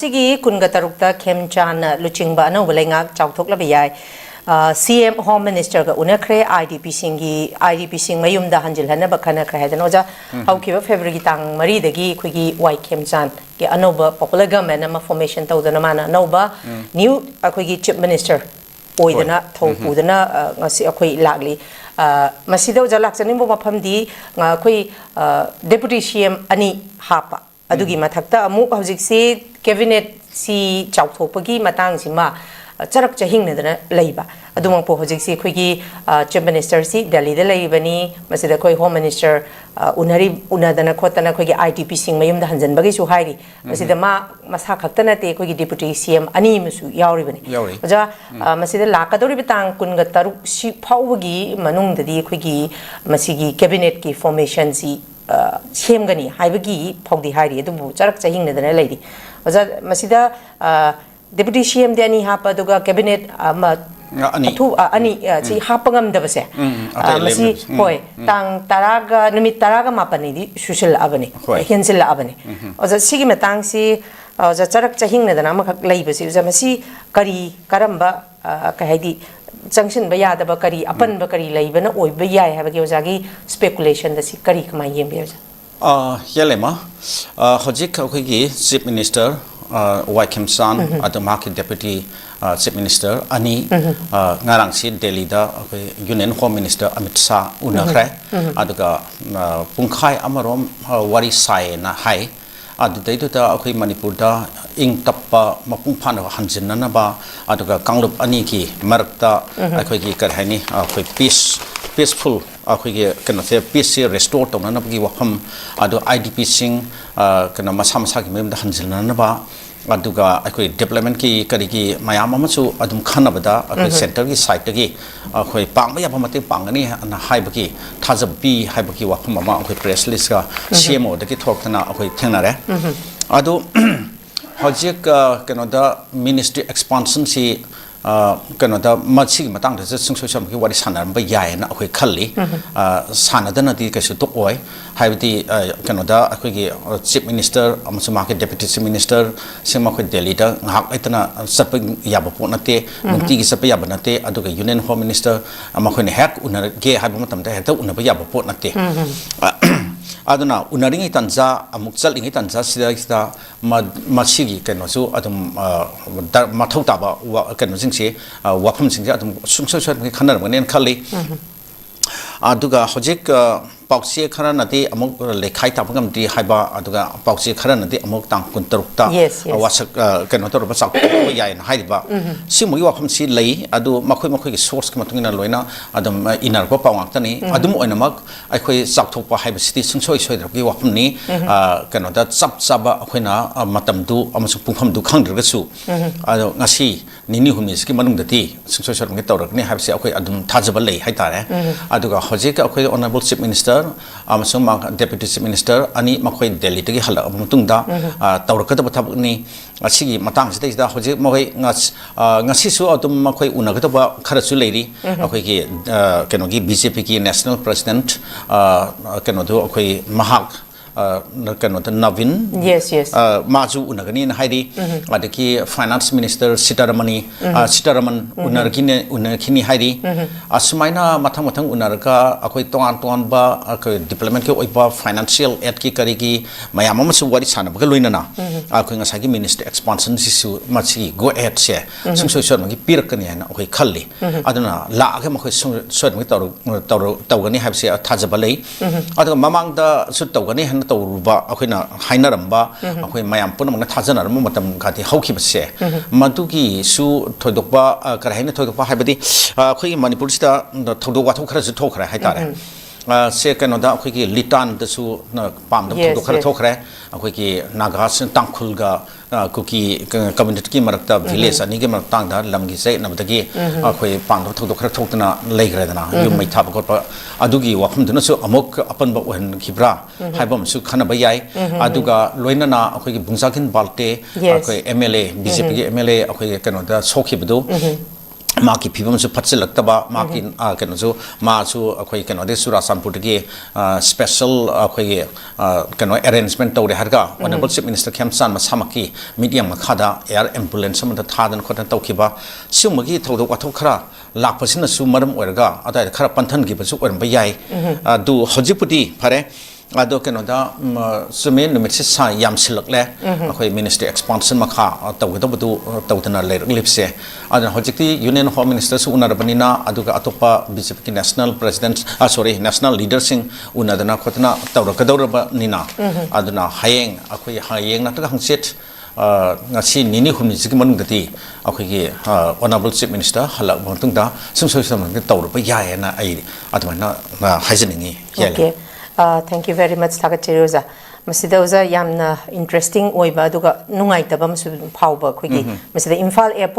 Sigi Kungatarukta Khemchan Luchingba no Walenga Chautok Labiyai CM Home Minister ga unakre IDP sing mayum da hanjil hana bakana kra hadanoja haukiba February tang mari dagi khigi wai Khemchan ke anoba popular government ama formation tawdana mana anoba new akhigi chief minister oidana thopudana ngasi akhoi lagli masida jalak chanimbo mafamdi akhoi deputy CM ani hapa adugi mathakta amu hojiksi cabinet si chauthopagi matang sima charak chahing nedana leiba adumang po hojiksi khoi chief minister si Delhi da leibani masida khoi home minister unadana khotana khoi IDP sing mayum da hanjan bagi su hairi masida masa khaktana te khoi deputy CM ani musu yauri bani ja masida lakadori bitang kunga taruk si phawgi manung dadi khoi masigi cabinet ki formation si Shemgani, Haibagi, Pogdi Hari, the Charak Chahing than a lady. Was that Masida Deputy CM Danny Hapa Duga Cabinet Ani Hapangam Davase. Masi Boy, Tang Taraga, Numit Taraga Mapani, Sushil Abani, Hinsel Abani. Was a Sigimatangsi, the Charak Chahing than Amak Labus, was a Masi Kari Karamba Kahedi. Junction Bayada Bakari, upon Bakari Laban, or Bayai have a Gyozagi speculation that Sikari Kamayim bears. Yelema, Hojik Okigi, Chief Minister, Khemchan, at the market deputy Chief Minister, Ani, Narangsi, Delhi, Union Home Minister, Amit Shah, Unakre, Aduga Punkai Amarom, Wari Sai, na Hai. Adu day to the manipur da ing tappa mapung pan of Hanjanaba, Aduga Kanglup Aniki, Marakta, Akwiki Karhani, peaceful, Akwiki can say peace restored on Nanabi Waham, Adu IDP sing, Kanamasaki Mim the Hanjanaba, Aduga Akwi deployment ki Kariki, Mayamasu, Adum Kanabada, a center is site again, Akwi Pangaya Pamati Pangani and Haibaki, Tazabi, Haibaki Wakamama, Akwi press list, CMO, the Kitokana, Akwi Tenare. Adu Hojik Canada Ministry expansion si Canada Matsig Matang, the social what is Sana by Yan, Akwi Kali, Sanadana di Kasutok, Haibati Canada, Akwi Chief Minister, Market Deputy Chief Minister, Simakwi Delita, Hakatana, Saping Yabaponate, Muntigi Sapayabanate, Aduka Union Home Minister, Amakun Hack, Unagay Habimatam, the Heta Unabayabaponate. Aduna unaring itanza amuksal ing itanza sida masigi kenosu adum mathautaba kenosingsi wafam singja adum sungsosat khanar manen khali aduga hojik pausi khara nati amuk lekhai tapagam ti haiba aduga pausi khara nati amuk tang kuntarukta wasak kenotor basak yai na haiba simui wafam si lei adu makhoi source matungina loina adum inar ko pawang tani adum oinamak akhoi sakthokpa haiba city sungsoi soidraki wafam ni kenoda chaba akhoina matamdu amasuk pungpham du khangdragasu adu ngasi nini humis ki manung dati sungsoi soidraki tawrakni haibse akhoi adum thajaba lei haitare aduga hojik akhoi honorable chief minister amasung deputy chief minister ani makhoi Delhi tagi hala mutungda tawrakada thabni asigi matang sida hojik makhoi ngasi su adum makhoi unagada kharasu leiri akhoi ki kenogi BJP ki national president kenodo akhoi mahak Navin Maju Unagani and Heidi, Adaki Finance Minister Sitaraman Unarkini Heidi, Asmaina Matamatang Unaraka, Akoi Toanba, diplomat Oiba, financial Edki Kariki, Mayamamas Wadi Sana, Galuina, Akungasaki Minister expansion Sisu Machi, go ahead, share, some social Pirkanian, okay, Kali, Adana, La Akamako, certain Tawani have say a Tajabale, Other Mamang the Sutawani. Ruba, Akina, Hainaramba, Akui Mayampuna, Tazana, Mumatam Kati, Hokibase, Matuki, Su, Todopa, Karahina, Todopa, Habiti, Kui Manipurista, the Todowato Tokra, Haitare. Second of that, Quiki Litan, the Su Pam, the Tokra, Aquiki Nagas and Tankulga, Cookie Community Marata, Village, and Nigam Tanga, Lamgi, Nabagi, Aqui Pando Tokana, Lagredana, you may tap Adugi, Wakum Dunaso, Amok, upon when Kibra, Habam Sukanabayai, Aduga, Loinana, Aqui Bunzakin Balte, MLA, BJP MLA, Aqui Canada, Sokibudo. Maki people su Patsilakaba, Maki Kanazu, Masu, Aquakano, this Surasanputagi, special arrangement of the Harga, Honorable Chief Minister Kemsan Masamaki, Medium Makada, air ambulance, some of the Tadan Kotan Tokiba, Sumagi told the Watokra, Lapasina Sumaram Werga, Ada Karapantan Gibbs, Bayai, do Hojipudi, Pare. Ado Canada, Sumin, Mitsisa, Yam Silakle, Ministry Expansion Maka, Tawadu, Tawtana Lipse, Adan Hojiki, Union Home Ministers, Unarabanina, Aduka Atopa, BJP National Presidents, National Leaders in Unadana Kotana, Tawrakadora Nina, Adana Hayeng, Akui Hayeng, Natahang Sit, Nasi Nini Humiziman Gati, Aki, Honorable Chief Minister, Hala Montunda, some social Tawra, Yayana, Adamana, Hazening. Okay. Thank you very much, Tagachiroza. Masida was a yamna interesting oiba, duga nungai tabam su pauba, quickie. Mr. Imphal Airport.